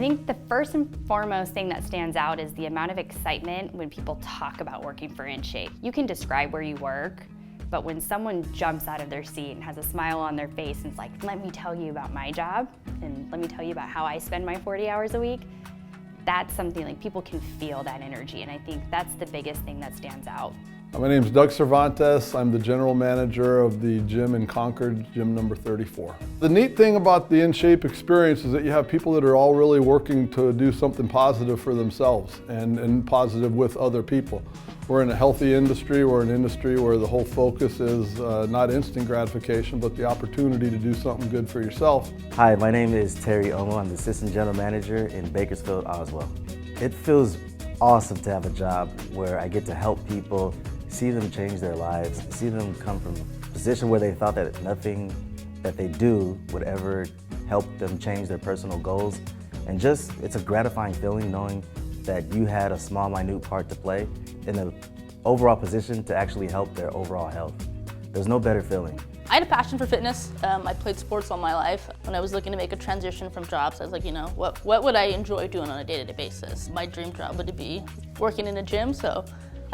think the first and foremost thing that stands out is the amount of excitement when people talk about working for InShape. You can describe where you work, but when someone jumps out of their seat and has a smile on their face and is like, let me tell you about my job, and let me tell you about how I spend my 40 hours a week, that's something like people can feel that energy, and I think that's the biggest thing that stands out. My name is Doug Cervantes. I'm the general manager of the gym in Concord, gym number 34. The neat thing about the InShape experience is that you have people that are all really working to do something positive for themselves and positive with other people. We're in a healthy industry. We're an industry where the whole focus is not instant gratification, but the opportunity to do something good for yourself. Hi, my name is Terry Omo. I'm the assistant general manager in Bakersfield, Oswell. It feels awesome to have a job where I get to help people, see them change their lives, see them come from a position where they thought that nothing that they do would ever help them change their personal goals. And just, it's a gratifying feeling knowing that you had a small, minute part to play in the overall position to actually help their overall health. There's no better feeling. I had a passion for fitness. I played sports all my life. When I was looking to make a transition from jobs, I was like, what would I enjoy doing on a day-to-day basis? My dream job would be working in a gym, so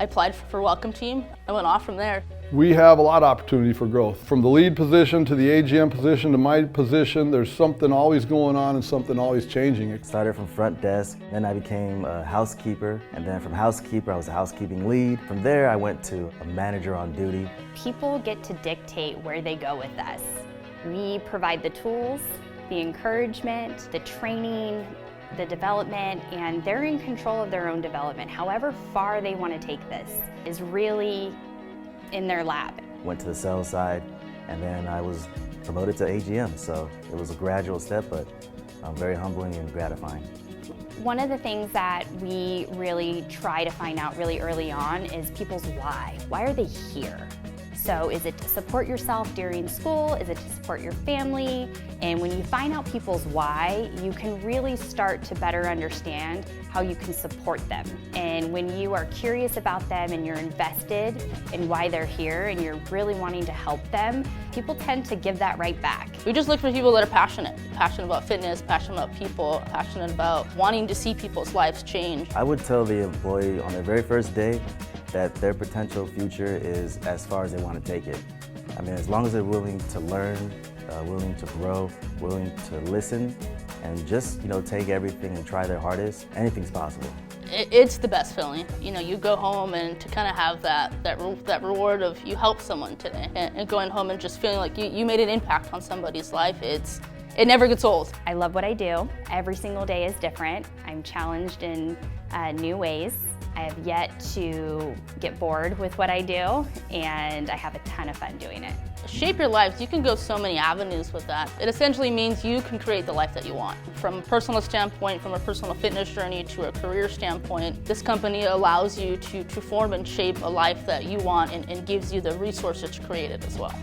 I applied for Welcome Team. I went off from there. We have a lot of opportunity for growth. From the lead position to the AGM position to my position, there's something always going on and something always changing. It started from front desk, then I became a housekeeper, and then from housekeeper I was a housekeeping lead. From there I went to a manager on duty. People get to dictate where they go with us. We provide the tools, the encouragement, the training, the development, and they're in control of their own development. However far they want to take this is really in their lap. Went to the sales side, and then I was promoted to AGM, so it was a gradual step, but very humbling and gratifying. One of the things that we really try to find out really early on is people's why. Why are they here? So is it to support yourself during school? Is it to support your family? And when you find out people's why, you can really start to better understand how you can support them. And when you are curious about them and you're invested in why they're here and you're really wanting to help them, people tend to give that right back. We just look for people that are passionate about fitness, passionate about people, passionate about wanting to see people's lives change. I would tell the employee on their very first day that their potential future is as far as they want to take it. I mean, as long as they're willing to learn, willing to grow, willing to listen, and just take everything and try their hardest, anything's possible. It's the best feeling. You go home and to kind of have that reward of you helped someone today, and going home and just feeling like you made an impact on somebody's life. It never gets old. I love what I do. Every single day is different. I'm challenged in new ways. I have yet to get bored with what I do, and I have a ton of fun doing it. Shape your lives. You can go so many avenues with that. It essentially means you can create the life that you want. From a personal standpoint, from a personal fitness journey to a career standpoint, this company allows you to form and shape a life that you want and gives you the resources to create it as well.